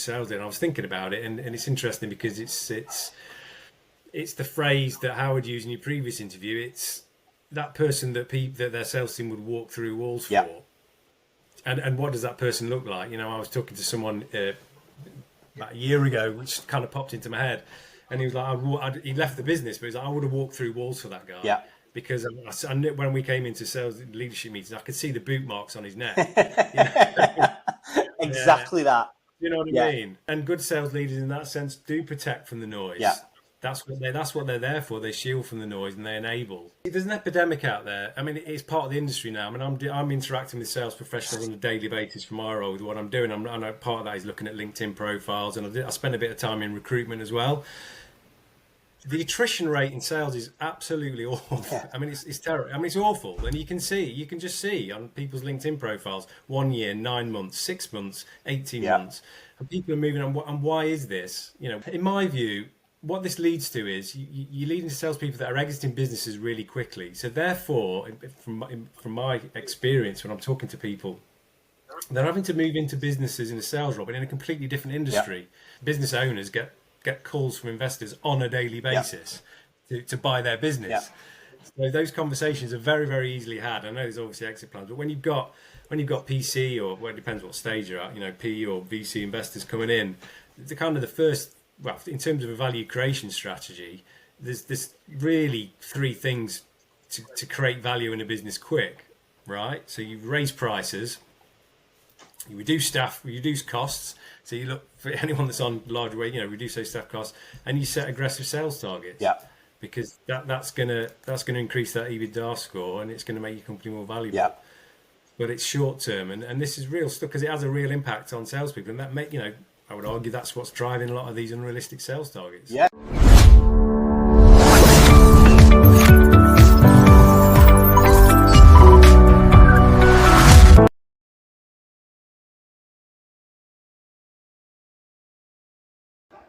sales leader. And I was thinking about it, and it's interesting because it's the phrase that Howard used in your previous interview. It's that person that their sales team would walk through walls for. And what does that person look like? You know, I was talking to someone about a year ago, which kind of popped into my head, and he was like, he left the business, but he's like, I would have walked through walls for that guy. Yeah. Because I knew when we came into sales leadership meetings, I could see the boot marks on his neck. Exactly that. You know what I mean? And good sales leaders in that sense do protect from the noise. Yeah. That's what they're there for. They shield from the noise and they enable. There's an epidemic out there. I mean, it's part of the industry now. I mean, I'm interacting with sales professionals on a daily basis for my role with what I'm doing. I know part of that is looking at LinkedIn profiles, and I spend a bit of time in recruitment as well. The attrition rate in sales is absolutely awful. Yeah. I mean, it's terrible. I mean, it's awful. And you can just see on people's LinkedIn profiles, 1 year, 9 months, 6 months, 18 months. And people are moving on. And why is this? You know, in my view, what this leads to is you lead into salespeople that are exiting businesses really quickly. So therefore, from my experience, when I'm talking to people, they're having to move into businesses in a sales role, but in a completely different industry. Yeah. Business owners get calls from investors on a daily basis to buy their business. Yeah. So those conversations are very, very easily had. I know there's obviously exit plans, but when you've got PC, or well, it depends what stage you're at, you know, PE or VC investors coming in, the kind of the first, well, in terms of a value creation strategy, there's really three things to create value in a business quick, right? So you raise prices, you reduce staff, you reduce costs. So you look for anyone that's on large weight, you know, reduce those staff costs, and you set aggressive sales targets. Yeah. Because that's gonna increase that EBITDA score, and it's gonna make your company more valuable. Yeah. But it's short term, and this is real stuff because it has a real impact on salespeople, and that you know, I would argue that's what's driving a lot of these unrealistic sales targets. Yeah.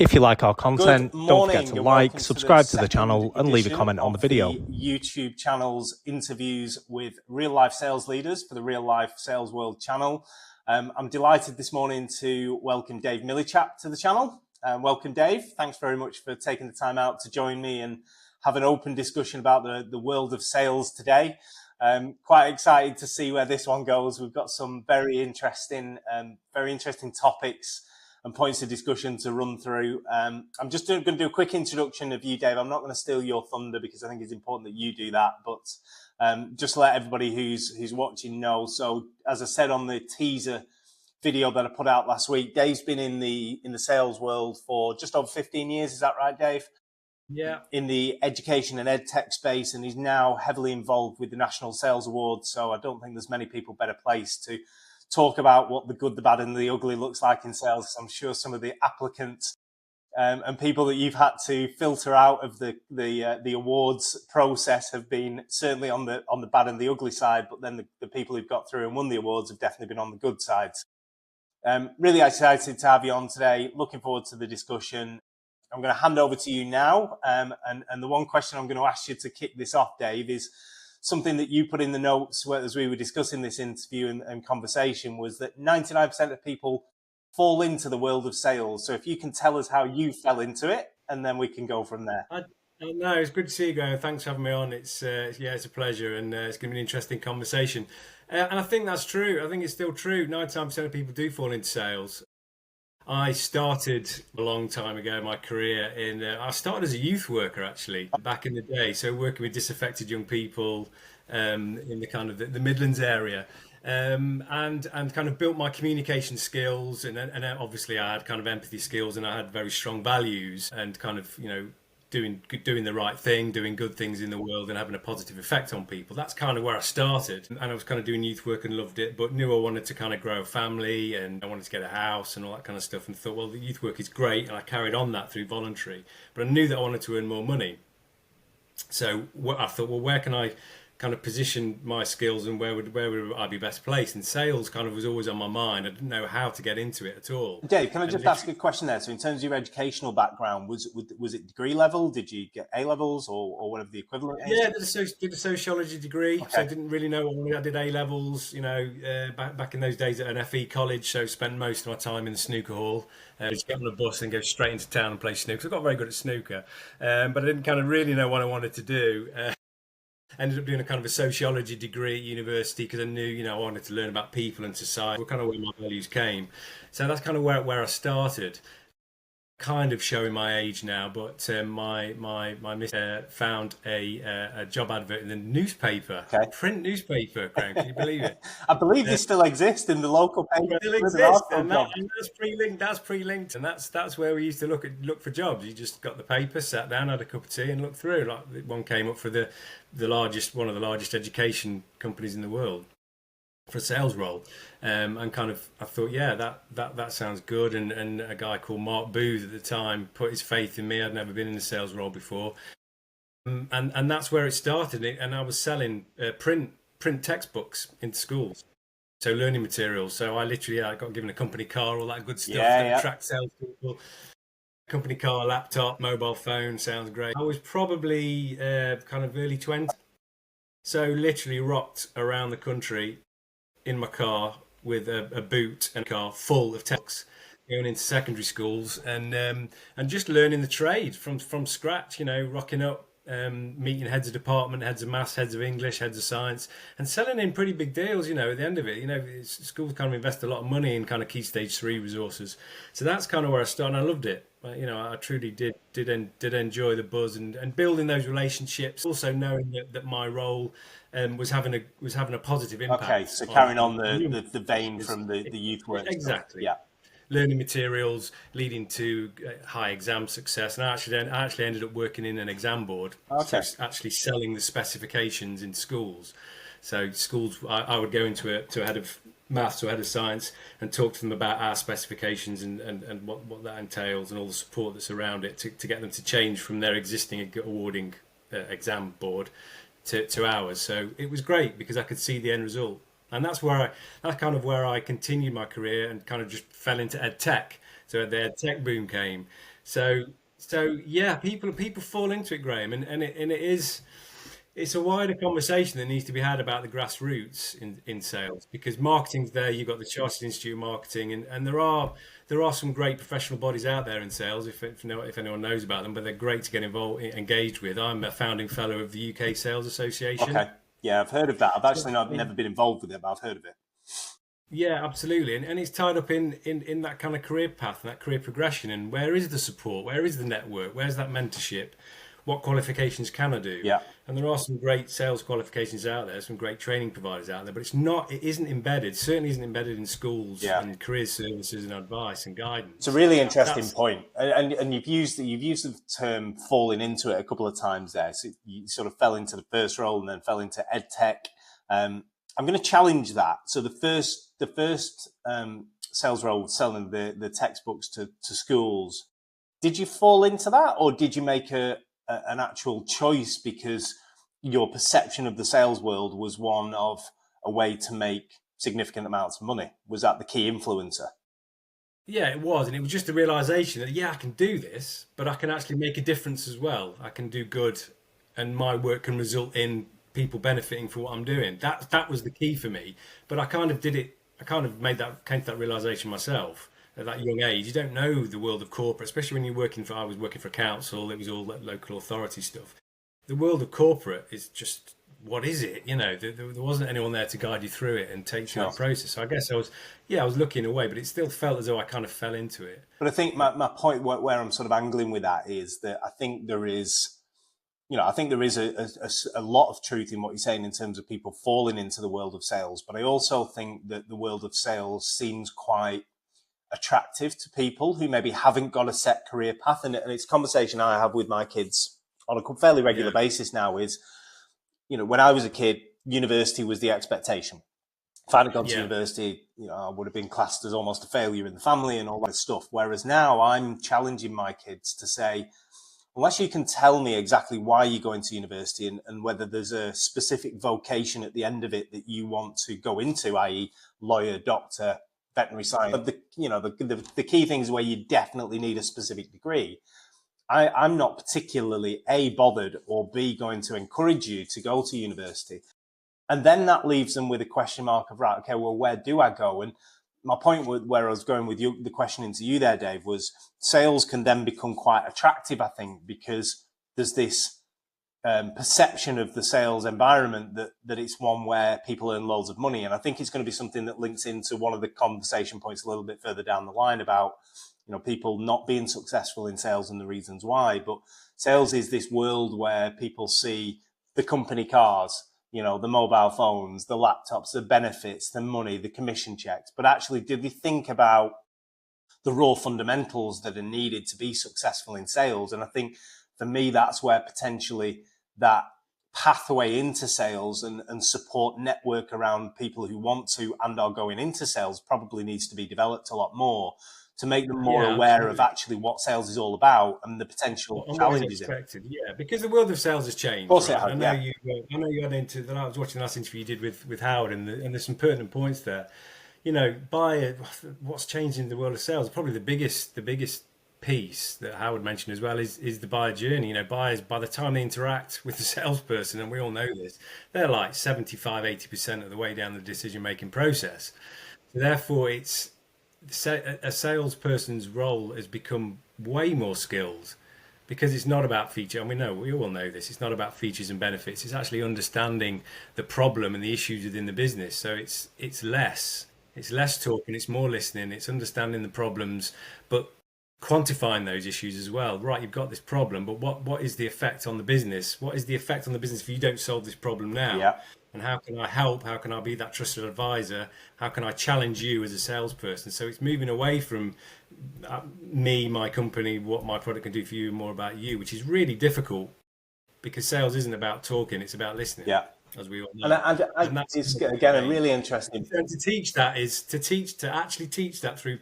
If you like our content, don't forget to like, subscribe to the channel, and leave a comment on the video. YouTube channel's interviews with real life sales leaders for the Real Life Sales World channel. I'm delighted this morning to welcome Dave Millichap to the channel. Welcome, Dave. Thanks very much for taking the time out to join me and have an open discussion about the world of sales today. Quite excited to see where this one goes. We've got some very interesting topics and points of discussion to run through. I'm just going to do a quick introduction of you, Dave. I'm not going to steal your thunder because I think it's important that you do that, but just let everybody who's watching know. So as I said on the teaser video that I put out last week, Dave's been in the sales world for just over 15 years. Is that right, Dave? Yeah. In the education and ed tech space, and he's now heavily involved with the National Sales Awards. So I don't think there's many people better placed to talk about what the good, the bad, and the ugly looks like in sales. I'm sure some of the applicants and people that you've had to filter out of the awards process have been certainly on the bad and the ugly side, but then the people who've got through and won the awards have definitely been on the good side. Really excited to have you on today. Looking forward to the discussion. I'm going to hand over to you now, and the one question I'm going to ask you to kick this off, Dave, is something that you put in the notes as we were discussing this interview and conversation, was that 99% of people fall into the world of sales. So if you can tell us how you fell into it, and then we can go from there. No, it's good to see you, Graham. Thanks for having me on. It's a pleasure, and it's going to be an interesting conversation. And I think that's true. I think it's still true. 99% of people do fall into sales. I started a long time ago my career I started as a youth worker, actually, back in the day. So working with disaffected young people in the kind of the Midlands area, and kind of built my communication skills. And obviously I had kind of empathy skills, and I had very strong values, and kind of, you know, doing the right thing, doing good things in the world and having a positive effect on people. That's kind of where I started. And I was kind of doing youth work and loved it, but knew I wanted to kind of grow a family, and I wanted to get a house and all that kind of stuff, and thought, well, the youth work is great. And I carried on that through voluntary, but I knew that I wanted to earn more money. So I thought, well, where can I kind of position my skills and where would I be best placed. And sales kind of was always on my mind. I didn't know how to get into it at all. Dave, can I just ask a question there? So in terms of your educational background, was it degree level? Did you get A levels or whatever the equivalent is? Yeah, did a sociology degree. Okay. So I didn't really know what I did A levels, back in those days at an FE college. So spent most of my time in the snooker hall. Just get on a bus and go straight into town and play snooker. So I got very good at snooker, but I didn't kind of really know what I wanted to do. Ended up doing a kind of a sociology degree at university because I knew, I wanted to learn about people and society, kind of where my values came. So that's kind of where I started. Kind of showing my age now, but my miss found a job advert in the newspaper, print newspaper. Graham, can you believe it? I believe they still exist in the local paper. Still exist, and that's pre-linked. That's pre-linked, and that's where we used to look for jobs. You just got the paper, sat down, had a cup of tea, and looked through. Like one came up for one of the largest education companies in the world, for a sales role, and kind of I thought, yeah, that sounds good. And a guy called Mark Booth at the time put his faith in me. I'd never been in a sales role before, and that's where it started. And I was selling print textbooks into schools, so learning materials. So I got given a company car, all that good stuff that attracts salespeople. Company car, laptop, mobile phone, sounds great. I was probably kind of early 20s, so literally rocked around the country in my car with a boot and a car full of texts, going into secondary schools and just learning the trade from scratch. Rocking up, meeting heads of department, heads of maths, heads of English, heads of science, and selling in pretty big deals. At the end of it, schools kind of invest a lot of money in kind of key stage 3 resources. So that's kind of where I started. And I loved it. I truly did enjoy the buzz and building those relationships. Also knowing that my role was having a positive impact. Okay, so carrying on the vein from the youth work. Exactly. Yeah. Learning materials leading to high exam success, and I actually ended up working in an exam board. Okay. So actually selling the specifications in schools. So schools, I would go into a head of maths or head of science and talk to them about our specifications and what that entails and all the support that's around it to get them to change from their existing awarding exam board to ours. So it was great because I could see the end result. And that's kind of where I continued my career and kind of just fell into ed tech. So the ed tech boom came. So yeah, people fall into it, Graham, and it's a wider conversation that needs to be had about the grassroots in sales, because marketing's there. You've got the Chartered Institute of Marketing, and there are some great professional bodies out there in sales if anyone knows about them, but they're great to get engaged with. I'm a founding fellow of the UK Sales Association. Okay. Yeah, I've heard of that. I've actually never been involved with it, but I've heard of it. Yeah, absolutely. And it's tied up in that kind of career path and that career progression. And where is the support? Where is the network? Where's that mentorship? What qualifications can I do? Yeah. And there are some great sales qualifications out there, some great training providers out there, but it isn't embedded, certainly isn't embedded in schools and career services and advice and guidance. It's a really interesting point. And you've used the term falling into it a couple of times there. So you sort of fell into the first role and then fell into ed tech. I'm going to challenge that. So the first sales role, selling the textbooks to schools, did you fall into that, or did you make an actual choice because your perception of the sales world was one of a way to make significant amounts of money? Was that the key influencer? Yeah, it was. And it was just a realization that, I can do this, but I can actually make a difference as well. I can do good, and my work can result in people benefiting for what I'm doing. That was the key for me. But I kind of did it. I kind of came to that realization myself. At that young age, you don't know the world of corporate, especially when I was working for a council. It was all that local authority stuff. The world of corporate is just, what is it? There wasn't anyone there to guide you through it and take you through that process. So I guess I was looking away, but it still felt as though I kind of fell into it. But I think my point where I'm sort of angling with that is that I think there is a lot of truth in what you're saying in terms of people falling into the world of sales. But I also think that the world of sales seems quite attractive to people who maybe haven't got a set career path. And it's a conversation I have with my kids on a fairly regular basis now is, when I was a kid, university was the expectation. If I'd gone to university, I would have been classed as almost a failure in the family and all that stuff. Whereas now I'm challenging my kids to say, unless you can tell me exactly why you're going to university and whether there's a specific vocation at the end of it that you want to go into, i.e. lawyer, doctor, veterinary science, but the key things where you definitely need a specific degree, I'm not particularly A, bothered, or B, going to encourage you to go to university. And then that leaves them with a question mark of, right, okay, well, where do I go? And my point where I was going with you, the question into you there, Dave, was sales can then become quite attractive, I think, because there's this perception of the sales environment that it's one where people earn loads of money. And I think it's going to be something that links into one of the conversation points a little bit further down the line about, people not being successful in sales and the reasons why. But sales is this world where people see the company cars, the mobile phones, the laptops, the benefits, the money, the commission checks. But actually, did we think about the raw fundamentals that are needed to be successful in sales? And I think for me, that's where potentially that pathway into sales and support network around people who want to and are going into sales probably needs to be developed a lot more to make them more aware absolutely. Of actually what sales is all about and the potential challenges expected. Yeah, because the world of sales has changed. Of course, right? I know you had into that. I was watching the last interview you did with Howard, and there's some pertinent points there. What's changed in the world of sales? Probably the biggest piece that Howard mentioned as well is the buyer journey. Buyers, by the time they interact with the salesperson, and we all know this, they're like 75-80% of the way down the decision making process. So therefore, a salesperson's role has become way more skilled because it's not about feature. And we all know this. It's not about features and benefits. It's actually understanding the problem and the issues within the business. So it's less talking. It's more listening. It's understanding the problems, but quantifying those issues as well. Right, you've got this problem, but what is the effect on the business? What is the effect on the business if you don't solve this problem now? Yeah. And how can I help? How can I be that trusted advisor? How can I challenge you as a salesperson? So it's moving away from me, my company, what my product can do for you, more about you, which is really difficult because sales isn't about talking, it's about listening. Yeah. As we all know. And that's again a really interesting. And to teach that through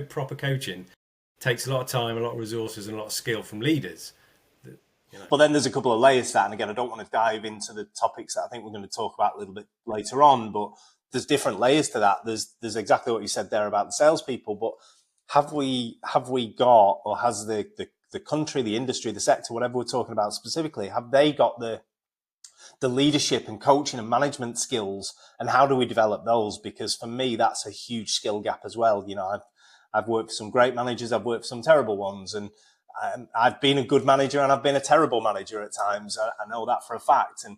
proper coaching takes a lot of time, a lot of resources, and a lot of skill from leaders. But then there's a couple of layers to that. And again, I don't want to dive into the topics that I think we're going to talk about a little bit later on, but there's different layers to that. There's exactly what you said there about the salespeople, but have we got, or has the country, the industry, the sector, whatever we're talking about specifically, have they got the leadership and coaching and management skills, and how do we develop those? Because for me, that's a huge skill gap as well. I've worked for some great managers, I've worked for some terrible ones, and I've been a good manager and I've been a terrible manager at times. I know that for a fact. And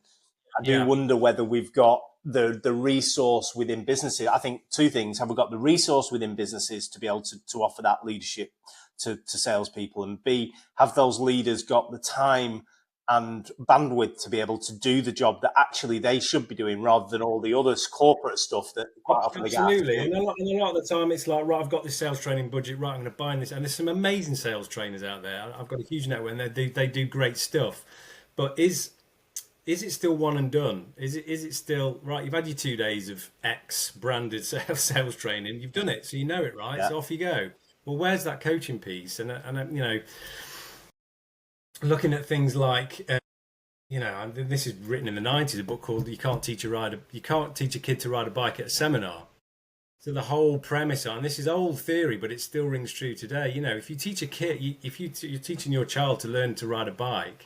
I do wonder whether we've got the resource within businesses. I think two things. Have we got the resource within businesses to be able to offer that leadership to salespeople? And B, have those leaders got the time and bandwidth to be able to do the job that actually they should be doing, rather than all the other corporate stuff that quite often they get. Absolutely. And a lot of the time it's like, right, I've got this sales training budget, right, I'm going to buy this. And there's some amazing sales trainers out there. I've got a huge network and they do great stuff. But is it still one and done? Is it still, right, you've had your 2 days of X branded sales training, you've done it, so you know it, right? Yeah. So off you go. Well, where's that coaching piece? And looking at things like, this is written in the 90s, a book called "You Can't Teach a Kid to Ride a Bike at a Seminar." So the whole premise on this is old theory, but it still rings true today. If you teach a kid, if you're teaching your child to learn to ride a bike,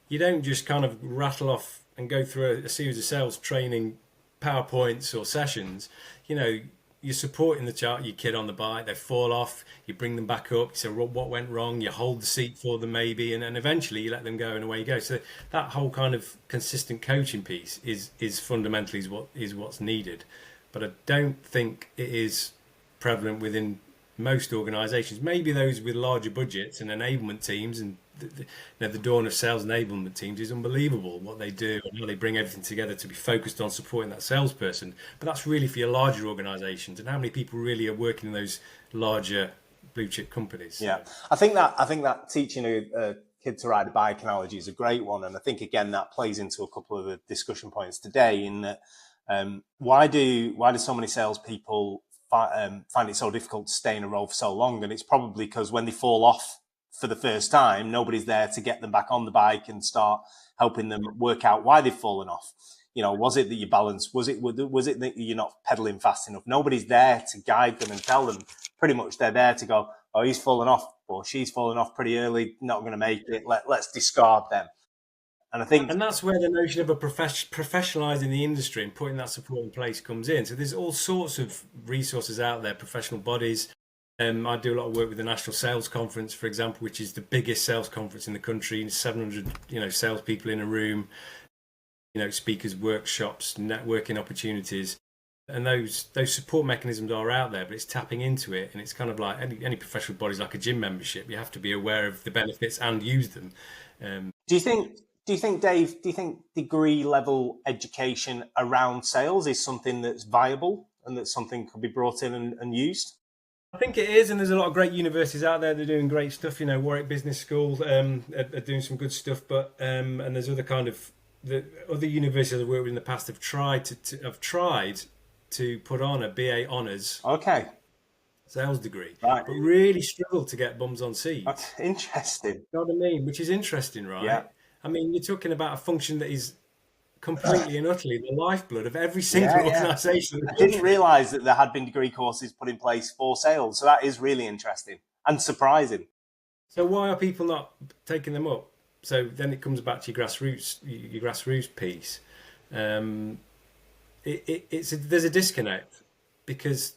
you don't just kind of rattle off and go through a series of sales training PowerPoints or sessions. You're supporting your kid on the bike, they fall off, you bring them back up, you say what went wrong, you hold the seat for them maybe, and eventually you let them go and away you go. So that whole kind of consistent coaching piece is fundamentally what's needed. But I don't think it is prevalent within most organisations. Maybe those with larger budgets and enablement teams, and the dawn of sales enablement teams is unbelievable what they do and how they bring everything together to be focused on supporting that salesperson. But that's really for your larger organisations, and how many people really are working in those larger blue chip companies. Yeah, I think that teaching a kid to ride a bike analogy is a great one, and I think again that plays into a couple of the discussion points today. In that, why do so many salespeople find it so difficult to stay in a role for so long? And it's probably because when they fall off for the first time, nobody's there to get them back on the bike and start helping them work out why they've fallen off. Was it that you balance? Was it that you're not pedaling fast enough? Nobody's there to guide them and tell them. Pretty much they're there to go, oh, he's fallen off or she's fallen off pretty early, not going to make it. Let's discard them. And that's where the notion of a professionalising the industry and putting that support in place comes in. So there's all sorts of resources out there, professional bodies. I do a lot of work with the National Sales Conference, for example, which is the biggest sales conference in the country. 700, salespeople in a room, speakers, workshops, networking opportunities, and those support mechanisms are out there. But it's tapping into it, and it's kind of like any professional bodies, like a gym membership. You have to be aware of the benefits and use them. Do you think, Dave? Do you think degree level education around sales is something that's viable and that something could be brought in and used? I think it is, and there's a lot of great universities out there. They're doing great stuff. Warwick Business School are doing some good stuff, but and there's other kind of the other universities I've worked with in the past have tried to put on a BA Honours sales degree, right, but really struggle to get bums on seats. That's interesting. You know what I mean? Which is interesting, right? Yeah. I mean, you're talking about a function that is completely and utterly the lifeblood of every single organisation. I didn't realise that there had been degree courses put in place for sales, so that is really interesting and surprising. So why are people not taking them up? So then it comes back to your grassroots piece. There's a disconnect because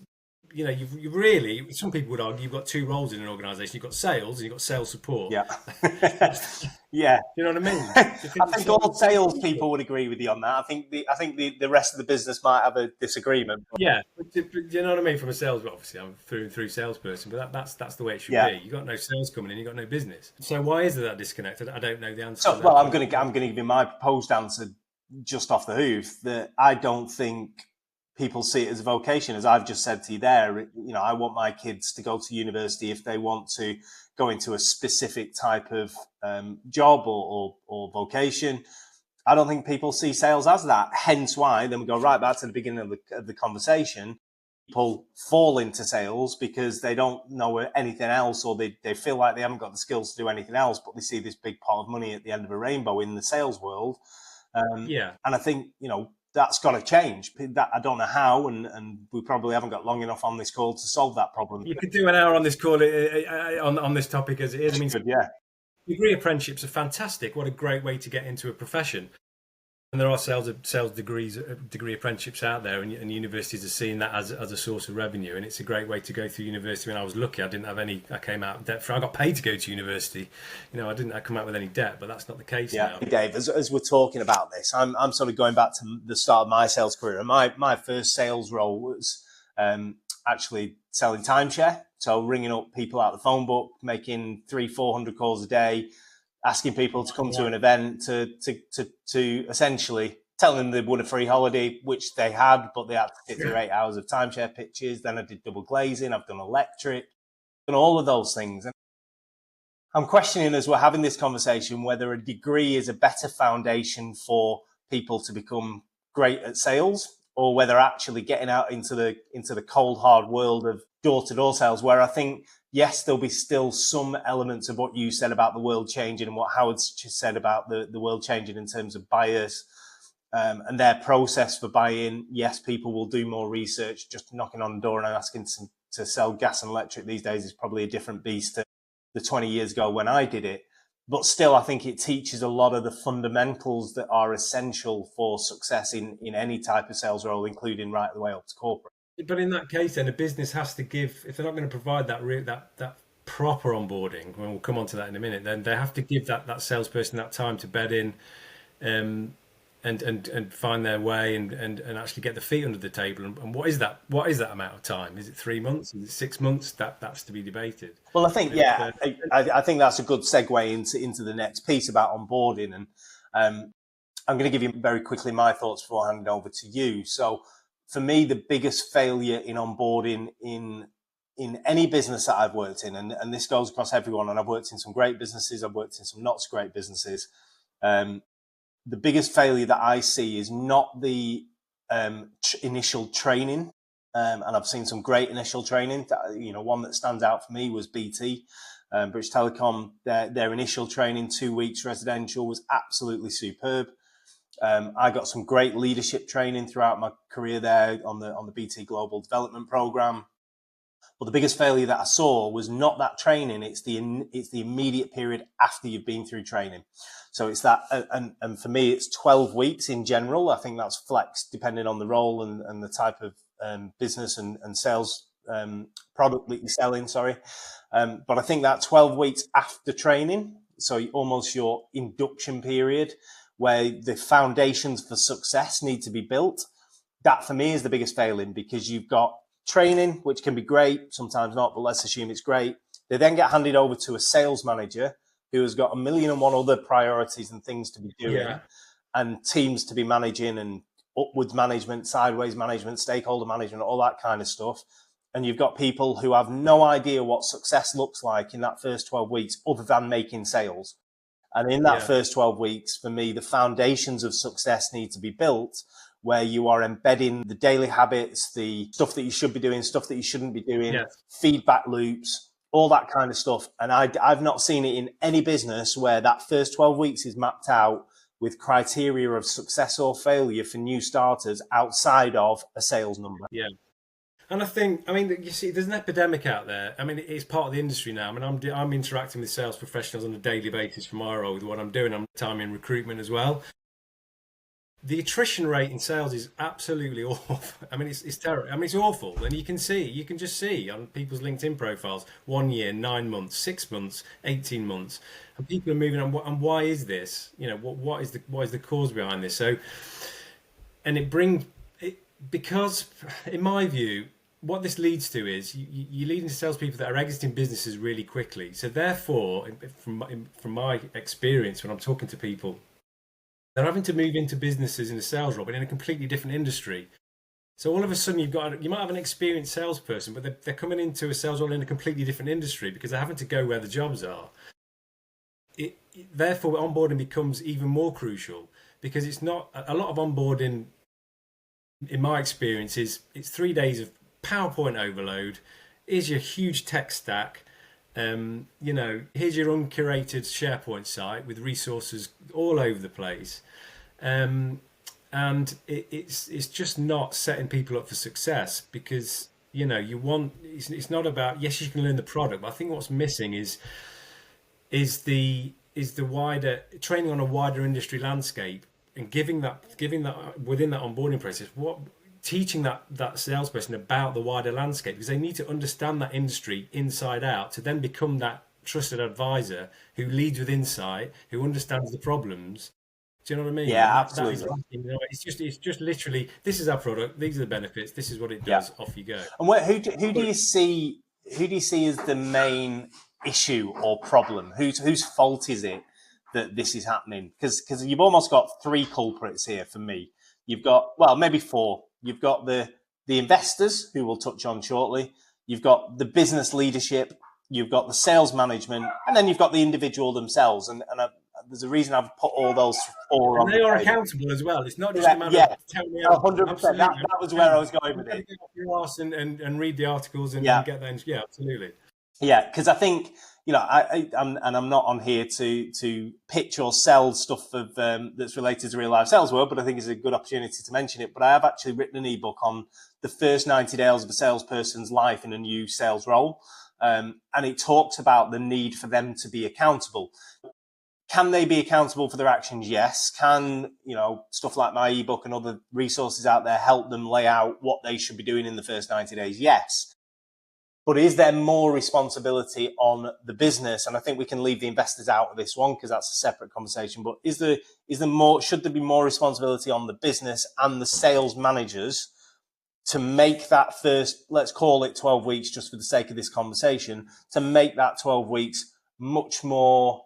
you really, some people would argue you've got two roles in an organisation. You've got sales and you've got sales support. Yeah. Yeah. You know what I mean? I think all sales people would agree with you on that. I think the rest of the business might have a disagreement. Yeah. But you know what I mean? From a sales, obviously I'm through and through salesperson, but that's the way it should be. You've got no sales coming in, you've got no business. So why is there that disconnect? I don't know the answer. So, well, I'm going to give you my proposed answer just off the hoof, that I don't think people see it as a vocation. As I've just said to you there, I want my kids to go to university if they want to go into a specific type of job or vocation. I don't think people see sales as that. Hence why, then we go right back to the beginning of the conversation. People fall into sales because they don't know anything else, or they feel like they haven't got the skills to do anything else, but they see this big pot of money at the end of a rainbow in the sales world. And I think, that's got to change. That I don't know how, and we probably haven't got long enough on this call to solve that problem. You could do an hour on this call on this topic as it is. I mean, degree apprenticeships are fantastic. What a great way to get into a profession. And there are sales degree apprenticeships out there, and universities are seeing that as a source of revenue, and it's a great way to go through university. When I was lucky, I didn't have any. I came out debt free. I got paid to go to university. I come out with any debt, but that's not the case now. Dave, as we're talking about this, I'm sort of going back to the start of my sales career. And my first sales role was actually selling timeshare, so ringing up people out of the phone book, making 300-400 calls a day, asking people to come to an event to essentially tell them they won a free holiday, which they had, but they had to sit through 8 hours of timeshare pitches. Then I did double glazing. I've done electric, done all of those things. And I'm questioning, as we're having this conversation, whether a degree is a better foundation for people to become great at sales, or whether actually getting out into the cold, hard world of door-to-door sales, where I think, yes, there'll be still some elements of what you said about the world changing and what Howard's just said about the world changing in terms of buyers and their process for buying. Yes, people will do more research. Just knocking on the door and asking to sell gas and electric these days is probably a different beast to the 20 years ago when I did it. But still, I think it teaches a lot of the fundamentals that are essential for success in any type of sales role, including right the way up to corporate. But in that case, then a business has to give, if they're not going to provide that proper onboarding, and we'll come on to that in a minute, then they have to give that salesperson that time to bed in and find their way and actually get the feet under the table. And what is that amount of time? Is it 3 months? Is it 6 months? That's to be debated. Well, I think, I think that's a good segue into the next piece about onboarding. And I'm going to give you very quickly my thoughts before handing over to you. So, for me, the biggest failure in onboarding in any business that I've worked in, and this goes across everyone, and I've worked in some great businesses, I've worked in some not so great businesses. The biggest failure that I see is not the initial training, and I've seen some great initial training. One that stands out for me was BT. British Telecom, their initial training, 2 weeks residential, was absolutely superb. I got some great leadership training throughout my career there on the BT Global Development Programme. But the biggest failure that I saw was not that training; it's the immediate period after you've been through training. So it's that, and for me, it's 12 weeks in general. I think that's flexed depending on the role and the type of business and sales product that you're selling. But I think that 12 weeks after training, so almost your induction period, where the foundations for success need to be built. That for me is the biggest failing, because you've got training, which can be great, sometimes not, but let's assume it's great. They then get handed over to a sales manager who has got 1,000,001 other priorities and things to be doing, and teams to be managing, and upwards management, sideways management, stakeholder management, all that kind of stuff. And you've got people who have no idea what success looks like in that first 12 weeks other than making sales. And in that first 12 weeks, for me, the foundations of success need to be built, where you are embedding the daily habits, the stuff that you should be doing, stuff that you shouldn't be doing, feedback loops, all that kind of stuff. And I've not seen it in any business where that first 12 weeks is mapped out with criteria of success or failure for new starters outside of a sales number. Yeah. And I think, I mean, you see, there's an epidemic out there. I mean, it's part of the industry now. I mean, I'm interacting with sales professionals on a daily basis for my role with what I'm doing. I'm time in recruitment as well. The attrition rate in sales is absolutely awful. I mean, it's terrible. I mean, it's awful. And you can just see on people's LinkedIn profiles, 1 year, 9 months, 6 months, 18 months. And people are moving on. And why is this? You know, what is the cause behind this? So, and because in my view, what this leads to is you lead into salespeople that are exiting businesses really quickly. So therefore, from my experience, when I'm talking to people, they're having to move into businesses in a sales role, but in a completely different industry. So all of a sudden, you might have an experienced salesperson, but they're coming into a sales role in a completely different industry because they're having to go where the jobs are. Therefore, onboarding becomes even more crucial, because it's not a lot of onboarding. In my experience, it's 3 days of PowerPoint overload. Here's your huge tech stack. Here's your uncurated SharePoint site with resources all over the place. And it's just not setting people up for success, because, it's not about, yes, you can learn the product, but I think what's missing is the wider training on a wider industry landscape, and giving that within that onboarding process, teaching that salesperson about the wider landscape, because they need to understand that industry inside out to then become that trusted advisor who leads with insight, who understands the problems. Do you know what I mean? Yeah, absolutely. It's just literally, this is our product, these are the benefits, this is what it does. Off you go. And who do you see as the main issue or problem? Whose fault is it that this is happening? Because you've almost got three culprits here for me. You've got, well, maybe four. You've got the investors, who we'll touch on shortly. You've got the business leadership. You've got the sales management, and then you've got the individual themselves. And there's a reason I've put all those four on. And they are accountable as well. It's not just a matter of telling me 100%. That was where I was going with it. Get off your arse and read the articles and get that. Yeah, absolutely. Yeah, because I think, I'm not on here to pitch or sell stuff that's related to real life sales world, but I think it's a good opportunity to mention it. But I have actually written an ebook on the first 90 days of a salesperson's life in a new sales role. And it talks about the need for them to be accountable. Can they be accountable for their actions? Yes. Can, stuff like my ebook and other resources out there help them lay out what they should be doing in the first 90 days? Yes. But is there more responsibility on the business? And I think we can leave the investors out of this one because that's a separate conversation. But should there be more responsibility on the business and the sales managers to make that first, let's call it 12 weeks, just for the sake of this conversation, to make that 12 weeks much more,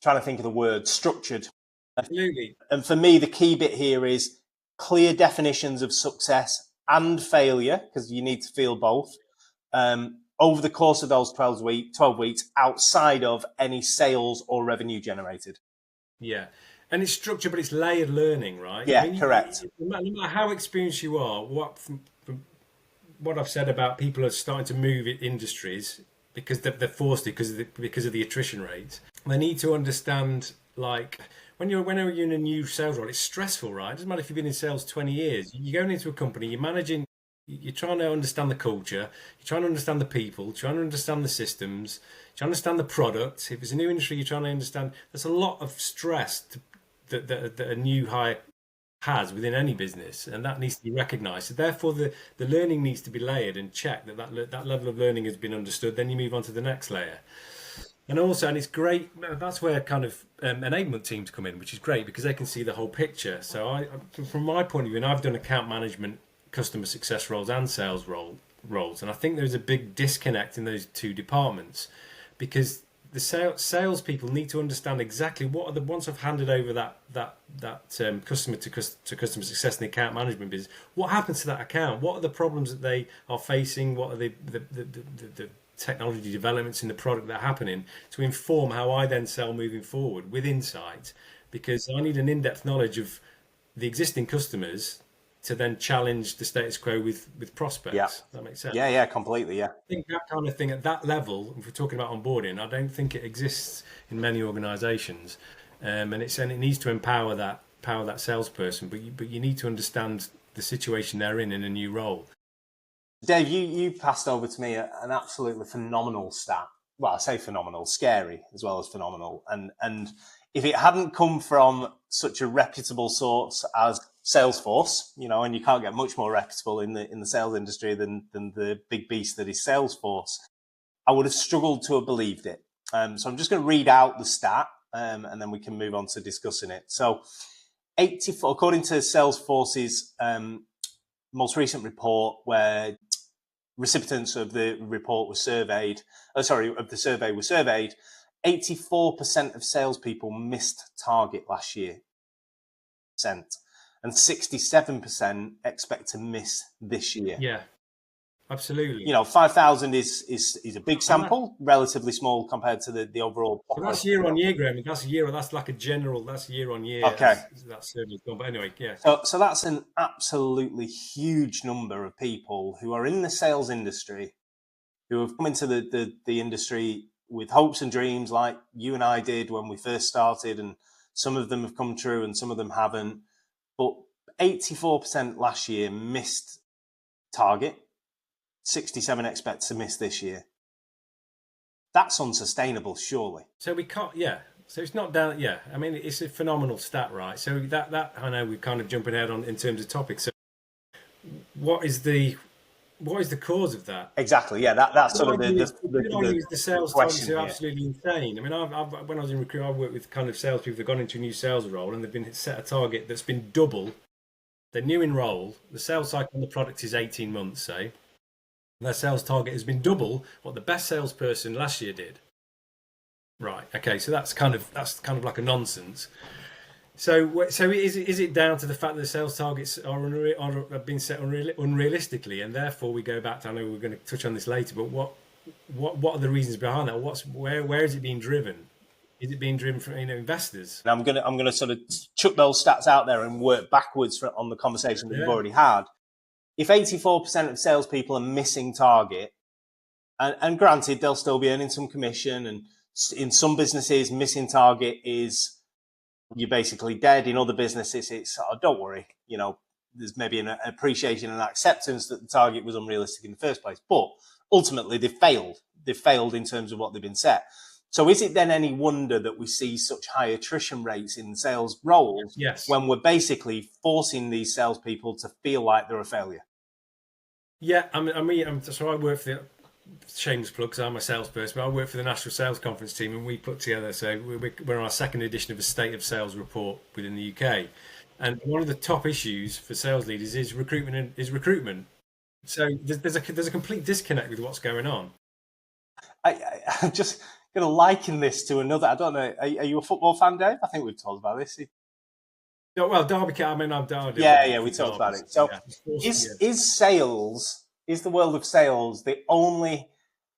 trying to think of the word, structured? Absolutely. And for me, the key bit here is clear definitions of success and failure, because you need to feel both. Over the course of those 12 weeks outside of any sales or revenue generated. Yeah. And it's structured, but it's layered learning, right? Yeah, correct. No matter how experienced you are, from what I've said about people are starting to move in industries, because they're forced to because of the attrition rate. They need to understand, like, whenever you're in a new sales role, it's stressful, right? It doesn't matter if you've been in sales 20 years. You're going into a company, you're managing, you're trying to understand the culture, you're trying to understand the people, trying to understand the systems, trying to understand the product. If it's a new industry, you're trying to understand. There's a lot of stress that a new hire has within any business, and that needs to be recognised. So therefore, the learning needs to be layered and checked that level of learning has been understood. Then you move on to the next layer. And also, and it's great, that's where kind of enablement teams come in, which is great because they can see the whole picture. So from my point of view, and I've done account management, customer success roles and sales roles, and I think there's a big disconnect in those two departments, because the salespeople need to understand exactly what are the, once I've handed over that customer to customer success in the account management business, what happens to that account? What are the problems that they are facing? What are the technology developments in the product that are happening, to inform how I then sell moving forward with insight? Because I need an in-depth knowledge of the existing customers to then challenge the status quo with prospects. Yeah. That makes sense. Yeah, completely. Yeah. I think that kind of thing at that level, if we're talking about onboarding, I don't think it exists in many organisations, and it needs to empower that salesperson. But you need to understand the situation they're in a new role. Dave, you passed over to me an absolutely phenomenal stat. Well, I say phenomenal, scary as well as phenomenal. And if it hadn't come from such a reputable source as Salesforce, and you can't get much more reputable in the sales industry than the big beast that is Salesforce, I would have struggled to have believed it. So I'm just going to read out the stat, and then we can move on to discussing it. So 84, according to Salesforce's most recent report, where recipients of the report were surveyed, of the survey were surveyed, 84% of salespeople missed target last year, and 67% expect to miss this year. Yeah, absolutely. 5,000 is a big sample, relatively small compared to the overall. So that's year on year, Graham. That's like a general. That's year on year. Okay, that's certainly gone. But anyway, yeah. So that's an absolutely huge number of people who are in the sales industry, who have come into the industry with hopes and dreams like you and I did when we first started, and some of them have come true and some of them haven't. But 84% last year missed target. 67 expect to miss this year. That's unsustainable, surely. So we can't, yeah. So it's not down, yeah. I mean, it's a phenomenal stat, right? So that I know we're kind of jumping ahead on in terms of topics. So what is the cause of that? Exactly, yeah. That's sort of the sales targets are here. absolutely insane. I mean, when I was in recruitment, I worked with kind of salespeople that have gone into a new sales role and they've been set a target that's been double. They're new in role. The sales cycle on the product is 18 months, say. Their sales target has been double what the best salesperson last year did. Right. Okay. So that's kind of like a nonsense. So is it down to the fact that the sales targets have been set unrealistically, and therefore we go back to, I know we're going to touch on this later, but what are the reasons behind that? Where is it being driven? Is it being driven from investors? And I'm gonna sort of chuck those stats out there and work backwards on the conversation that we've already had. If 84% of salespeople are missing target, and granted they'll still be earning some commission, and in some businesses missing target is you're basically dead. In other businesses it's don't worry, there's maybe an appreciation and acceptance that the target was unrealistic in the first place, but ultimately they've failed in terms of what they've been set. So is it then any wonder that we see such high attrition rates in sales roles? Yes. When we're basically forcing these salespeople to feel like they're a failure? Yeah, I mean, so I work for the, shameless plug, because I'm a salesperson, but I work for the National Sales Conference team, and we put together, so we're on our second edition of a State of Sales report within the UK. And one of the top issues for sales leaders is recruitment. So there's a complete disconnect with what's going on. I'm just going to liken this to another. I don't know. Are you a football fan, Dave? I think we've talked about this. Well, Derby. I mean, I'm Derby. Yeah, we talked about it. So, is sales? Is the world of sales the only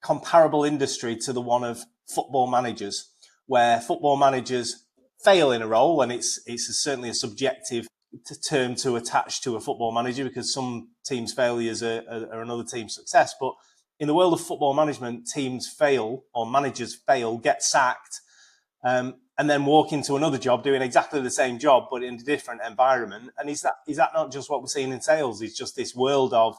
comparable industry to the one of football managers, where football managers fail in a role, and it's certainly a subjective term to attach to a football manager, because some teams' failures are another team's success, but in the world of football management, teams fail or managers fail, get sacked, and then walk into another job doing exactly the same job but in a different environment. And is that not just what we're seeing in sales? It's just this world of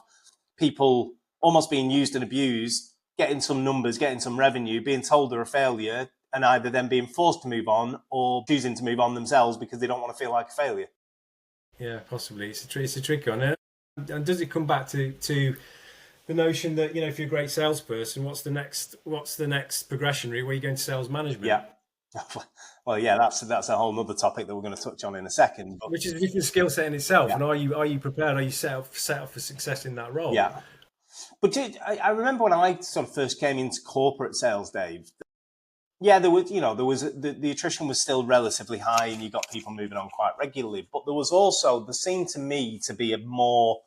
people almost being used and abused, getting some numbers, getting some revenue, being told they're a failure, and either then being forced to move on or choosing to move on themselves because they don't want to feel like a failure. Yeah, possibly. It's a tricky one. And does it come back to the notion that, you know, if you're a great salesperson, what's the next progression route? Where you go into sales management? Yeah. Well, yeah, that's a whole other topic that we're going to touch on in a second. But, which is a different skill set in itself. Yeah. And are you prepared? Are you set up for success in that role? Yeah. But I remember when I sort of first came into corporate sales, Dave. Yeah, there was the attrition was still relatively high, and you got people moving on quite regularly. But there seemed to me to be a more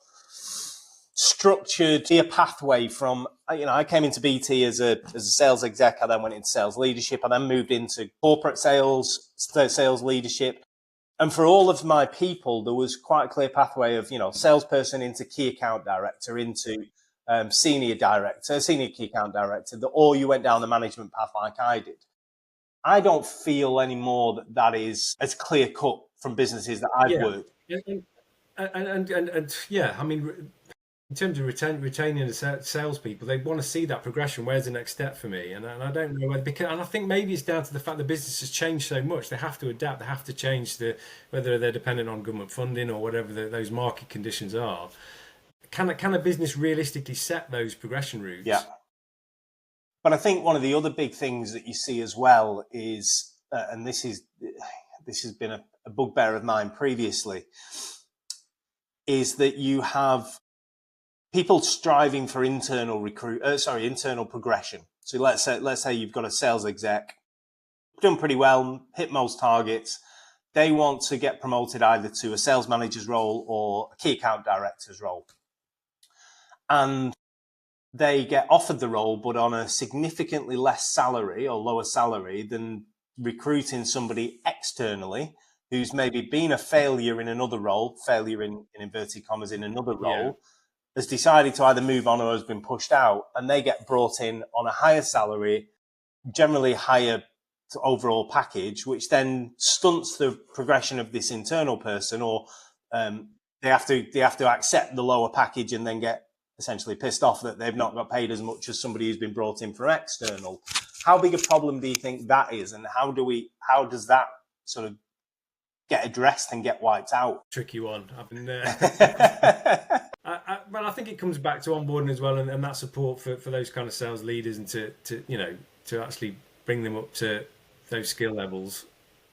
structured pathway from, I came into BT as a sales exec. I then went into sales leadership. I then moved into corporate sales leadership. And for all of my people, there was quite a clear pathway of, salesperson into key account director, into senior key account director, or you went down the management path like I did. I don't feel anymore that is as clear cut from businesses that I've worked. And yeah, I mean, in terms of retaining the salespeople, they want to see that progression. Where's the next step for me? And I don't know whether, and I think maybe it's down to the fact the business has changed so much. They have to adapt. They have to change whether they're dependent on government funding or whatever those market conditions are. Can a business realistically set those progression routes? Yeah. But I think one of the other big things that you see as well is, and this has been a bugbear of mine previously, is that you have people striving for internal progression. So let's say you've got a sales exec, done pretty well, hit most targets. They want to get promoted either to a sales manager's role or a key account director's role. And they get offered the role, but on a significantly less salary or lower salary than recruiting somebody externally who's maybe been a failure in another role, failure in inverted commas in another role, has decided to either move on or has been pushed out, and they get brought in on a higher salary, generally higher overall package, which then stunts the progression of this internal person, or they have to accept the lower package and then get essentially pissed off that they've not got paid as much as somebody who's been brought in from external. How big a problem do you think that is, and how does that sort of get addressed and get wiped out? Tricky one. I've been there. But I think it comes back to onboarding as well, and that support for those kind of sales leaders, and to actually bring them up to those skill levels.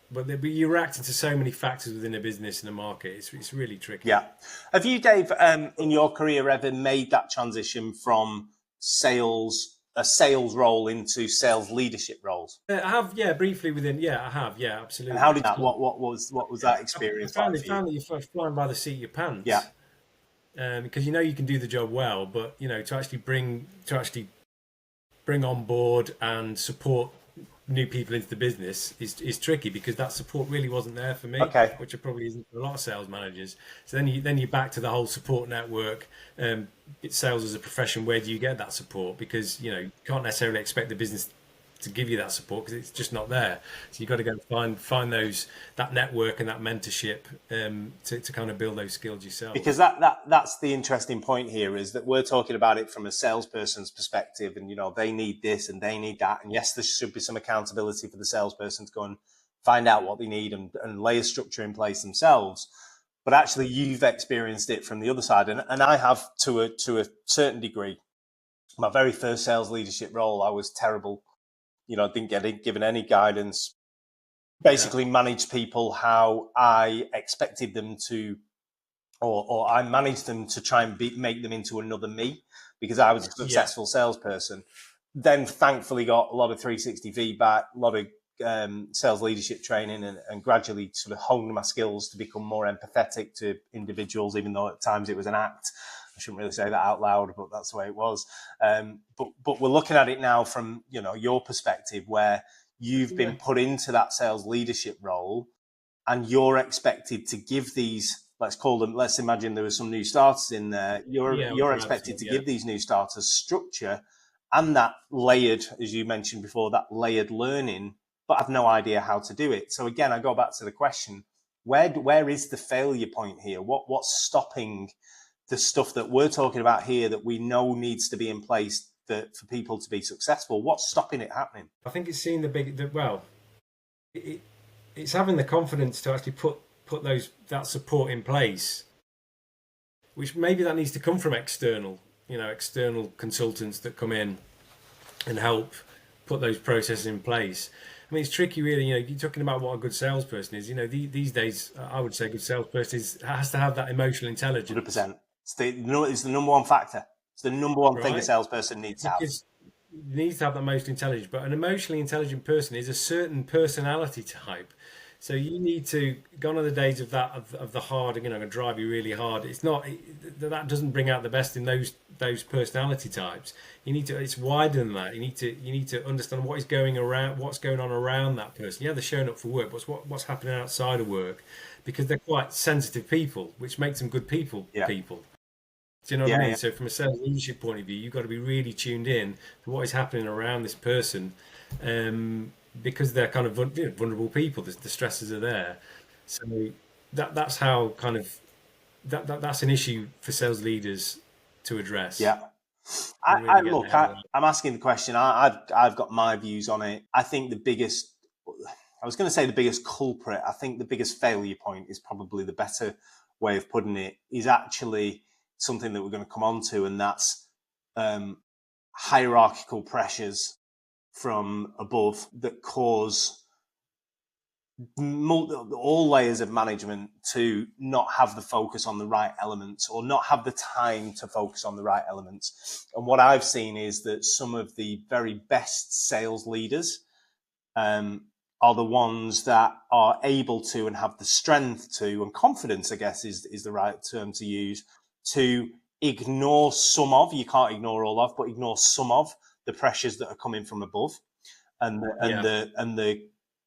But you're reacting to so many factors within a business and a market. It's really tricky. Yeah. Have you, Dave, in your career ever made that transition from a sales role into sales leadership roles? I have, briefly within. Yeah, I have. Yeah, absolutely. And how did that? What was that experience? I found that you're flying by the seat of your pants. Yeah. Because you can do the job well, but to actually bring on board and support new people into the business is tricky, because that support really wasn't there for me, which it probably isn't for a lot of sales managers. So then you're back to the whole support network. It's sales as a profession. Where do you get that support? Because you can't necessarily expect the business to give you that support because it's just not there. So you've got to go find that network and that mentorship to kind of build those skills yourself. Because that's the interesting point here, is that we're talking about it from a salesperson's perspective, and they need this and they need that, and yes, there should be some accountability for the salesperson to go and find out what they need and lay a structure in place themselves. But actually, you've experienced it from the other side, and I have to a certain degree. My very first sales leadership role, I was terrible. Didn't get given any guidance. Basically managed people how I expected them to, or I managed them to try and make them into another me, because I was a successful salesperson. Then thankfully got a lot of 360 feedback, a lot of sales leadership training, and gradually sort of honed my skills to become more empathetic to individuals, even though at times it was an act. I shouldn't really say that out loud, but that's the way it was. But we're looking at it now from your perspective, where you've been put into that sales leadership role, and you're expected to give these let's imagine there were some new starters in there. You're expected to give these new starters structure and that layered, as you mentioned before, that layered learning, but I've no idea how to do it. So again, I go back to the question, where is the failure point here? What's stopping the stuff that we're talking about here that we know needs to be in place for people to be successful? What's stopping it happening? I think it's seeing it's having the confidence to actually put that support in place, which maybe that needs to come from external consultants that come in and help put those processes in place. I mean, it's tricky, really. You're talking about what a good salesperson is. These days, I would say a good salesperson has to have that emotional intelligence. 100%. It's the number one factor. It's the number one thing a salesperson needs to have. Needs to have that emotional intelligence, but an emotionally intelligent person is a certain personality type. So you need to, gone are the days of the hard, going to drive you really hard. It's not, that doesn't bring out the best in those personality types. You need to, it's wider than that. You need to understand what's going on around that person. Yeah, they're showing up for work, but what's happening outside of work, because they're quite sensitive people, which makes them good people. Do you know what I mean? So from a sales leadership point of view, you've got to be really tuned in to what is happening around this person, because they're kind of vulnerable people. The stresses are there. So that's how kind of that's an issue for sales leaders to address. Yeah. I'm asking the question. I've got my views on it. I think the biggest culprit, I think the biggest failure point is probably the better way of putting it, is actually something that we're going to come on to, and that's hierarchical pressures from above that cause all layers of management to not have the focus on the right elements, or not have the time to focus on the right elements. And what I've seen is that some of the very best sales leaders are the ones that are able to, and have the strength to, and confidence, I guess is the right term to use, to ignore some of, you can't ignore all of, but ignore some of the pressures that are coming from above, and the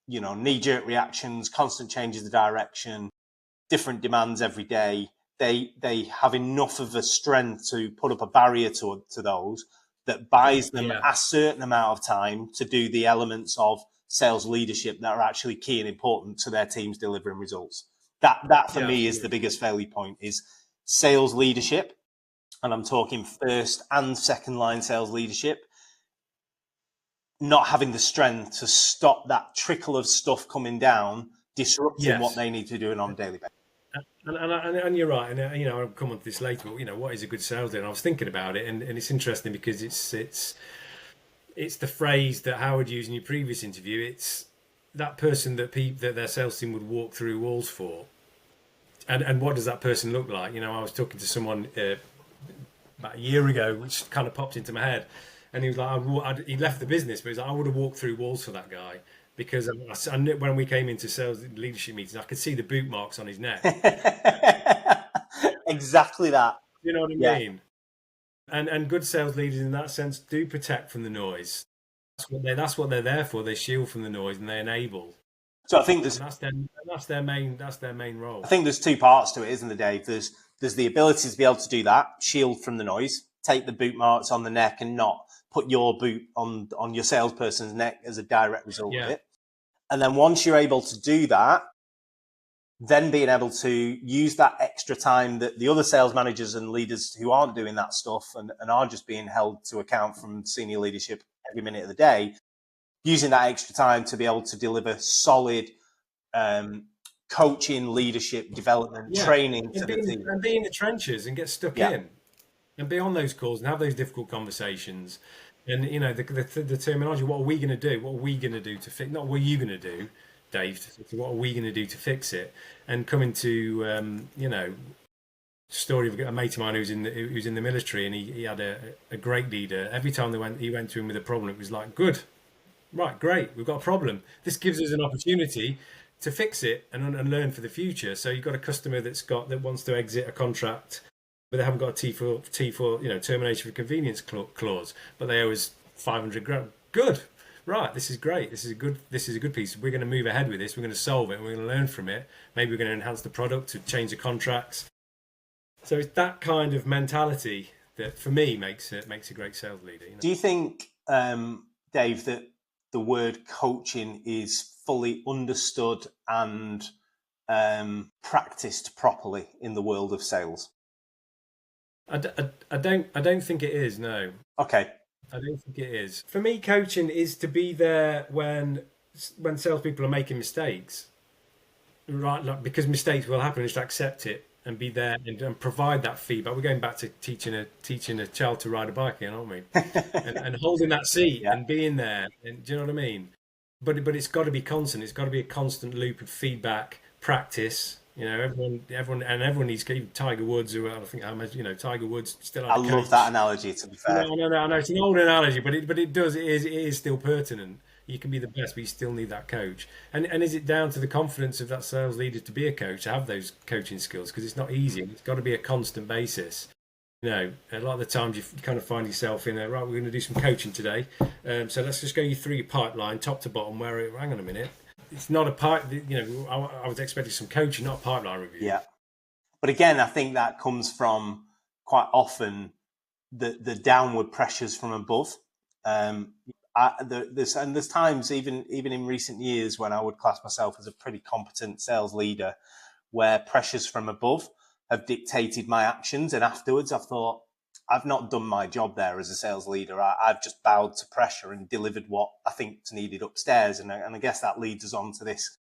knee-jerk reactions, constant changes of direction, different demands every day. They have enough of a strength to put up a barrier to those that buys them a certain amount of time to do the elements of sales leadership that are actually key and important to their teams delivering results. That for me is the biggest failure point, is sales leadership. And I'm talking first and second line sales leadership, not having the strength to stop that trickle of stuff coming down, disrupting what they need to do on a daily basis. And you're right. And I'll come on to this later. But what is a good sales leader? And I was thinking about it, and it's interesting because it's the phrase that Howard used in your previous interview. It's that person that their sales team would walk through walls for. And what does that person look like? I was talking to someone about a year ago, which kind of popped into my head, and he was like, he left the business, but he was like, I would have walked through walls for that guy, because I knew, when we came into sales leadership meetings, I could see the boot marks on his neck. Exactly that. You know what I mean? And good sales leaders in that sense do protect from the noise. That's what they're there for. They shield from the noise and they enable. So I think that's their main role. I think there's two parts to it, isn't there, Dave? There's the ability to be able to do that, shield from the noise, take the boot marks on the neck, and not put your boot on your salesperson's neck as a direct result of it. And then once you're able to do that, then being able to use that extra time that the other sales managers and leaders who aren't doing that stuff and are just being held to account from senior leadership every minute of the day, using that extra time to be able to deliver solid coaching, leadership, development, training to the team. And be in the trenches and get stuck in and be on those calls and have those difficult conversations. And, the terminology, what are we going to do? What are we going to do to fix? Not what are you going to do, Dave? What are we going to do to fix it? And coming to, story of a mate of mine who's in the military, and he had a great leader. Every time he went to him with a problem, it was like, good, right, great, we've got a problem. This gives us an opportunity to fix it and learn for the future. So you've got a customer that wants to exit a contract, but they haven't got a T4 termination for convenience clause, but they owe us 500 grand. Good. right, this is great. This is a good piece. We're going to move ahead with this. We're going to solve it and we're going to learn from it. Maybe we're going to enhance the product to change the contracts. So it's that kind of mentality that for me makes a great sales leader. You know? Do you think, Dave, that the word coaching is fully understood and practiced properly in the world of sales? I don't think it is. No. Okay. I don't think it is. For me, coaching is to be there when salespeople are making mistakes, right? Like, because mistakes will happen, just accept it and be there and provide that feedback. We're going back to teaching a child to ride a bike again, aren't we? and holding that seat and being there. And do you know what I mean? But it's got to be constant. It's got to be a constant loop of feedback, practice. You know, everyone needs Tiger Woods. Who I think Tiger Woods still. I love that analogy. To be fair, no, it's an old analogy, but it is still pertinent. You can be the best, but you still need that coach. And is it down to the confidence of that sales leader to be a coach, to have those coaching skills? Because it's not easy. It's got to be a constant basis. You know, a lot of the times you kind of find yourself in right, we're going to do some coaching today. So let's just go you through your pipeline, top to bottom. Hang on a minute. It's not a I was expecting some coaching, not a pipeline review. Yeah. But again, I think that comes from quite often the downward pressures from above. There's times even in recent years when I would class myself as a pretty competent sales leader, where pressures from above have dictated my actions, and afterwards I've thought, I've not done my job there as a sales leader. I've just bowed to pressure and delivered what I think's needed upstairs. And I guess that leads us on to this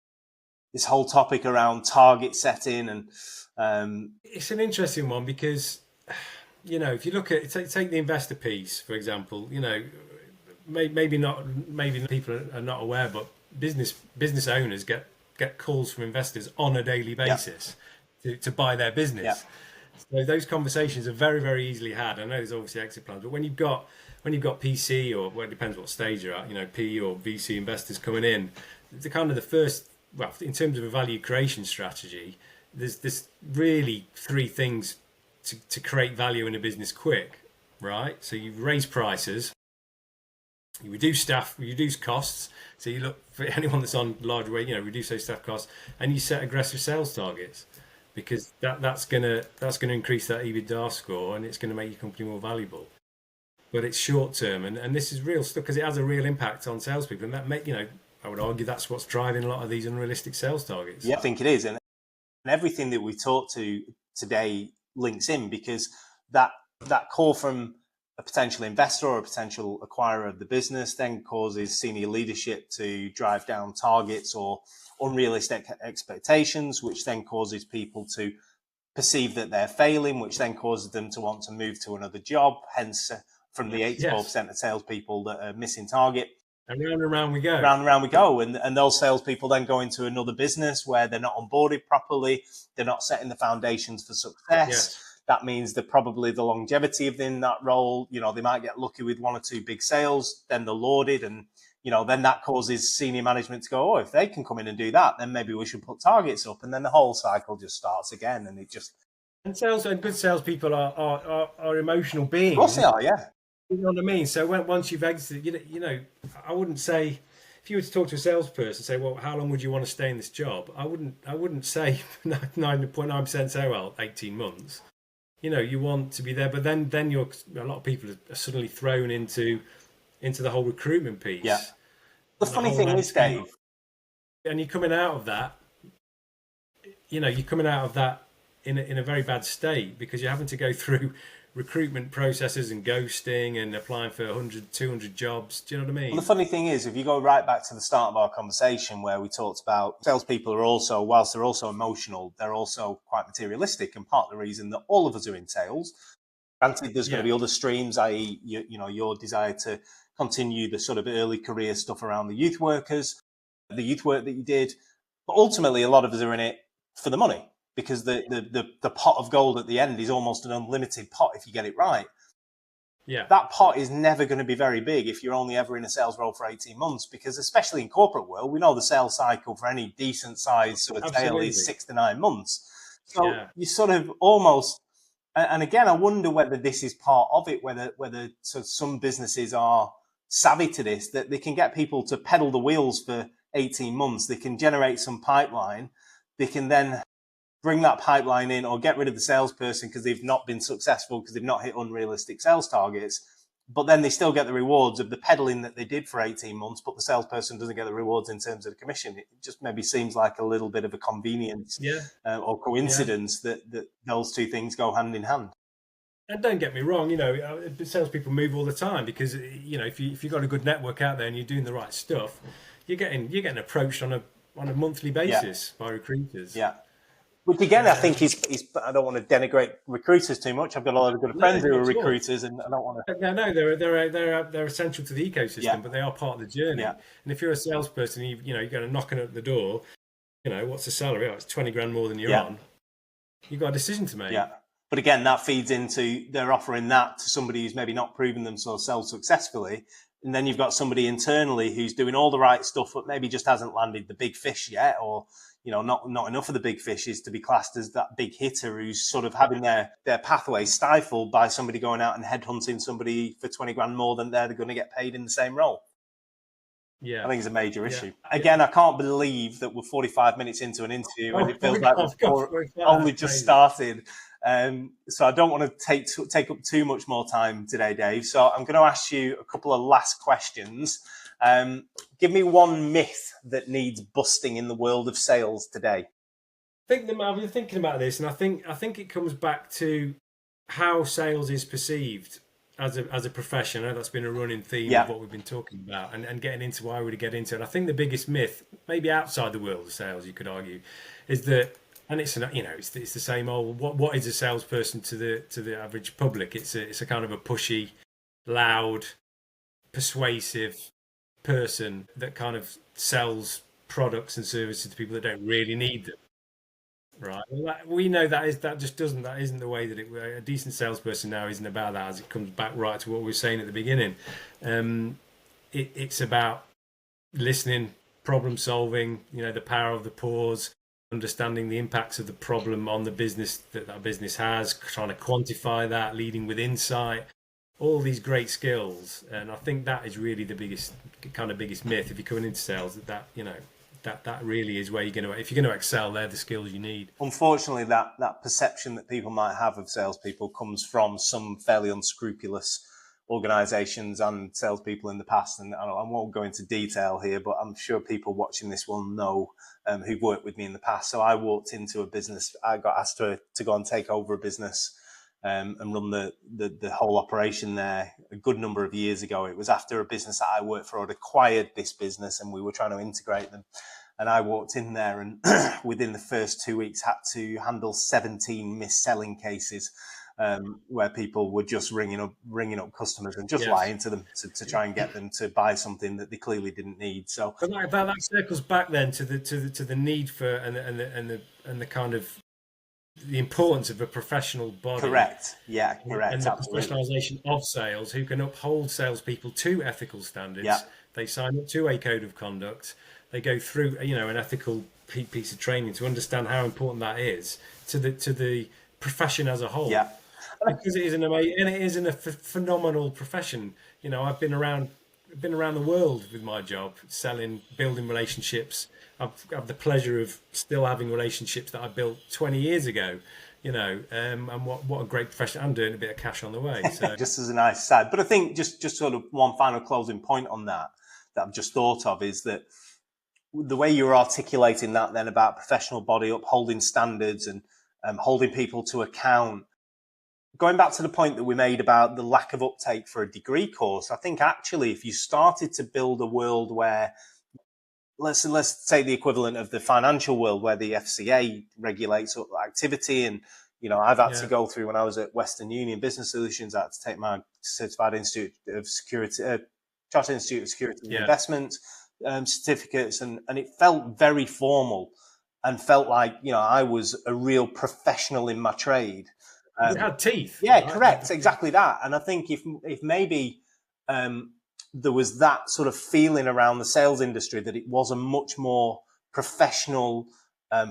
whole topic around target setting. And it's an interesting one because, you know, if you look at take the investor piece, for example, you know, maybe people are not aware, but business owners get calls from investors on a daily basis to buy their business. Yeah. So those conversations are very, very easily had. I know there's obviously exit plans, but when you've got PC or it depends what stage you're at, you know, PE or VC investors coming in, the kind of the first, well, in terms of a value creation strategy, there's really three things to create value in a business quick, right? So you raise prices, you reduce staff, you reduce costs. So you look for anyone that's on large weight, you know, reduce those staff costs, and you set aggressive sales targets. Because that's gonna increase that EBITDA score, and it's gonna make your company more valuable. But it's short term, and this is real stuff because it has a real impact on salespeople, and I would argue that's what's driving a lot of these unrealistic sales targets. Yeah, I think it is, and everything that we talked to today links in, because that call from a potential investor or a potential acquirer of the business then causes senior leadership to drive down targets or unrealistic expectations, which then causes people to perceive that they're failing, which then causes them to want to move to another job. Hence, from the 8 to 12% of salespeople that are missing target. And round we go. Round and round we go. And those salespeople then go into another business where they're not onboarded properly. They're not setting the foundations for success. Yes. That means that probably the longevity in that role, you know, they might get lucky with 1 or 2 big sales, then they're lauded, and you know, then that causes senior management to go, oh, if they can come in and do that, then maybe we should put targets up. And then the whole cycle just starts again. And it just... And good salespeople are emotional beings. Of course they are, yeah. You know what I mean? So once you've exited, you know, I wouldn't say, if you were to talk to a salesperson, say, well, how long would you want to stay in this job? I wouldn't say 9.9% say, well, 18 months. You know, you want to be there, but then a lot of people are suddenly thrown into the whole recruitment piece. Yeah. The funny thing is, Dave, and you're coming out of that, you know, in a very bad state because you're having to go through recruitment processes and ghosting and applying for 100, 200 jobs. Do you know what I mean? Well, the funny thing is, if you go right back to the start of our conversation where we talked about salespeople are also, whilst they're also emotional, they're also quite materialistic. And part of the reason that all of us are in sales, granted, there's going to be other streams, i.e., you know, your desire to continue the sort of early career stuff around the youth workers, the youth work that you did. But ultimately, a lot of us are in it for the money, because the pot of gold at the end is almost an unlimited pot if you get it right. Yeah. That pot is never going to be very big if you're only ever in a sales role for 18 months, because especially in corporate world, we know the sales cycle for any decent size sort of tail is 6 to 9 months. So you sort of almost... And again, I wonder whether this is part of it, whether so some businesses are savvy to this, that they can get people to pedal the wheels for 18 months. They can generate some pipeline. They can then bring that pipeline in or get rid of the salesperson because they've not been successful, because they've not hit unrealistic sales targets. But then they still get the rewards of the pedaling that they did for 18 months, but the salesperson doesn't get the rewards in terms of the commission. It just maybe seems like a little bit of a convenience or coincidence that those two things go hand in hand. And don't get me wrong, salespeople move all the time because, if you've got a good network out there and you're doing the right stuff, you're getting approached on a monthly basis by recruiters. Yeah. Which again, I think is I don't want to denigrate recruiters too much. I've got a lot of good friends who are recruiters, and I don't want to. No, they're essential to the ecosystem, but they are part of the journey. Yeah. And if you're a salesperson, you're going to knocking at the door. What's the salary? Oh, it's 20 grand more than you're on. You've got a decision to make. Yeah. But again, that feeds into they're offering that to somebody who's maybe not proven themselves successfully. And then you've got somebody internally who's doing all the right stuff, but maybe just hasn't landed the big fish yet, or not enough of the big fishes to be classed as that big hitter who's sort of having their pathway stifled by somebody going out and headhunting somebody for 20 grand more than they're going to get paid in the same role. Yeah, I think it's a major issue. Again, I can't believe that we're 45 minutes into an interview and it feels like we've only just started. So I don't want to take up too much more time today, Dave. So I'm going to ask you a couple of last questions. Give me one myth that needs busting in the world of sales today. I've been thinking about this, and I think it comes back to how sales is perceived as a profession. I know that's been a running theme of what we've been talking about, and getting into why we get into it. And I think the biggest myth, maybe outside the world of sales, you could argue, is that, and it's the same old. What is a salesperson to the average public? It's a kind of a pushy, loud, persuasive person that kind of sells products and services to people that don't really need them. Right. Well, we know that isn't the way that a decent salesperson now isn't about that, as it comes back right to what we were saying at the beginning. It's about listening, problem solving, the power of the pause, understanding the impacts of the problem on the business that business has, trying to quantify that, leading with insight, all these great skills. And I think that is really the biggest myth if you're coming into sales, that really is where you're going to, if you're going to excel, they're the skills you need. Unfortunately, that perception that people might have of salespeople comes from some fairly unscrupulous organisations and salespeople in the past. And I won't go into detail here, but I'm sure people watching this will know who've worked with me in the past. So I walked into a business, I got asked to go and take over a business and run the whole operation there a good number of years ago. It was after a business that I worked for had acquired this business, and we were trying to integrate them. And I walked in there and within the first 2 weeks had to handle 17 mis-selling cases where people were just ringing up customers and just lying to them to try and get them to buy something that they clearly didn't need. So, but that circles back then to the need for and the kind of the importance of a professional body. Correct. Yeah, correct. And the professionalisation of sales, who can uphold salespeople to ethical standards. Yeah. They sign up to a code of conduct. They go through, an ethical piece of training to understand how important that is to the profession as a whole. Yeah. Because it is a phenomenal profession. I've been around the world with my job, selling, building relationships. I've the pleasure of still having relationships that I built 20 years ago. And what a great profession. I'm doing a bit of cash on the way. So. Just as a nice side. But I think just sort of one final closing point on that I've just thought of is that the way you're articulating that then about professional body, upholding standards and holding people to account, going back to the point that we made about the lack of uptake for a degree course, I think actually if you started to build a world where, let's take the equivalent of the financial world where the FCA regulates activity, and I've had to go through, when I was at Western Union Business Solutions, I had to take my Certified Institute of Security, Chartered Institute of Security and Investment certificates, and it felt very formal and felt like I was a real professional in my trade. It had teeth. Yeah, right? Correct, exactly that. And I think if maybe there was that sort of feeling around the sales industry that it was a much more professional,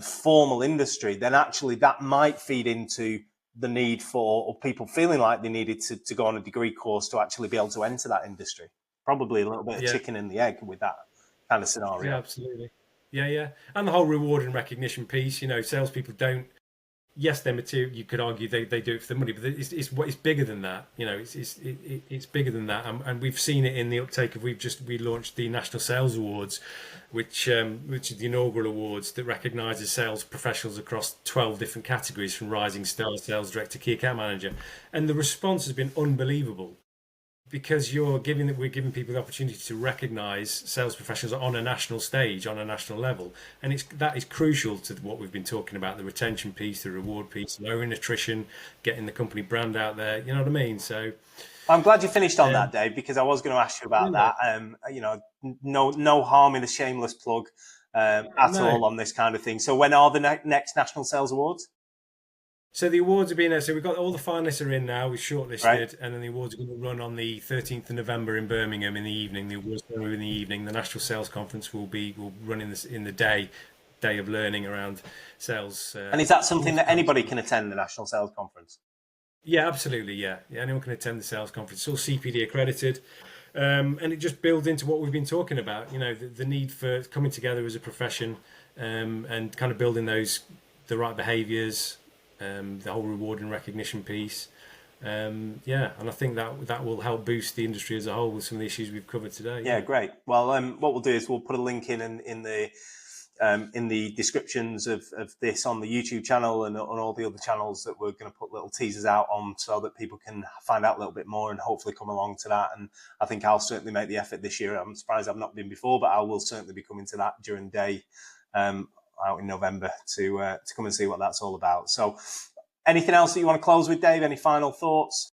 formal industry, then actually that might feed into the need for, or people feeling like they needed to go on a degree course to actually be able to enter that industry. probably a little bit of chicken and the egg with that kind of scenario. Yeah, absolutely. Yeah. And the whole reward and recognition piece, salespeople don't, yes, they're material. You could argue they do it for the money, but it's bigger than that. It's bigger than that, and we've seen it in the uptake of we launched the National Sales Awards, which is the inaugural awards that recognises sales professionals across 12 different categories, from rising star, sales director, key account manager, and the response has been unbelievable. Because we're giving people the opportunity to recognise sales professionals on a national stage, on a national level, and that is crucial to what we've been talking about: the retention piece, the reward piece, lowering attrition, getting the company brand out there. You know what I mean? So, I'm glad you finished on that, Dave, because I was going to ask you about that. No harm in a shameless plug all on this kind of thing. So, when are the next National Sales Awards? So the awards have been there. So we've got all the finalists are in now. We've shortlisted, and then the awards are going to run on the 13th of November in Birmingham in the evening. The awards will in the evening. The National Sales Conference will run in the day of learning around sales. And is that something that anybody can attend, the National Sales Conference? Yeah, absolutely. Yeah, anyone can attend the sales conference. It's all CPD accredited, and it just builds into what we've been talking about. The need for coming together as a profession, and kind of building the right behaviours. The whole reward and recognition piece, and I think that will help boost the industry as a whole with some of the issues we've covered today. Yeah, great. Well, what we'll do is we'll put a link in the descriptions of this on the YouTube channel and on all the other channels that we're going to put little teasers out on, so that people can find out a little bit more and hopefully come along to that. And I think I'll certainly make the effort this year. I'm surprised I've not been before, but I will certainly be coming to that during the day. Out in November to come and see what that's all about. So, anything else that you want to close with, Dave? Any final thoughts?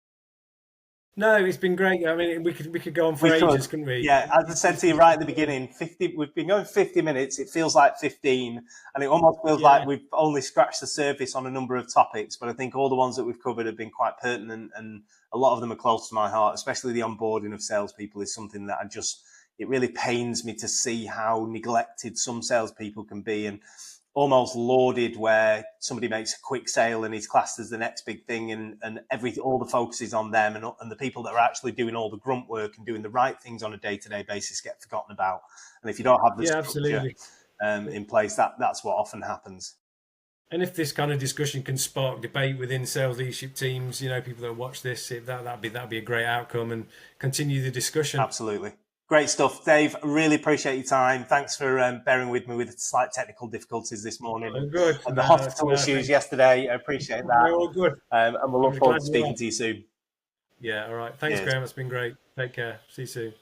No, it's been great. I mean, we could go on for ages, couldn't we? Yeah, as I said to you right at the beginning, we've been going 50 minutes. It feels like 15, and it almost feels like we've only scratched the surface on a number of topics. But I think all the ones that we've covered have been quite pertinent, and a lot of them are close to my heart. Especially the onboarding of salespeople is something that it really pains me to see how neglected some salespeople can be, and almost lauded where somebody makes a quick sale and is classed as the next big thing, and all the focus is on them, and the people that are actually doing all the grunt work and doing the right things on a day-to-day basis get forgotten about. And if you don't have the structure in place, that's what often happens. And if this kind of discussion can spark debate within sales leadership teams, people that watch this, that'd be a great outcome, and continue the discussion. Absolutely. Great stuff, Dave. Really appreciate your time. Thanks for bearing with me with slight technical difficulties this morning. Oh, good. And the hospital issues yesterday. I appreciate that. We're all good. And we'll look forward to speaking to you soon. Yeah, all right. Thanks, Graham. It's been great. Take care. See you soon.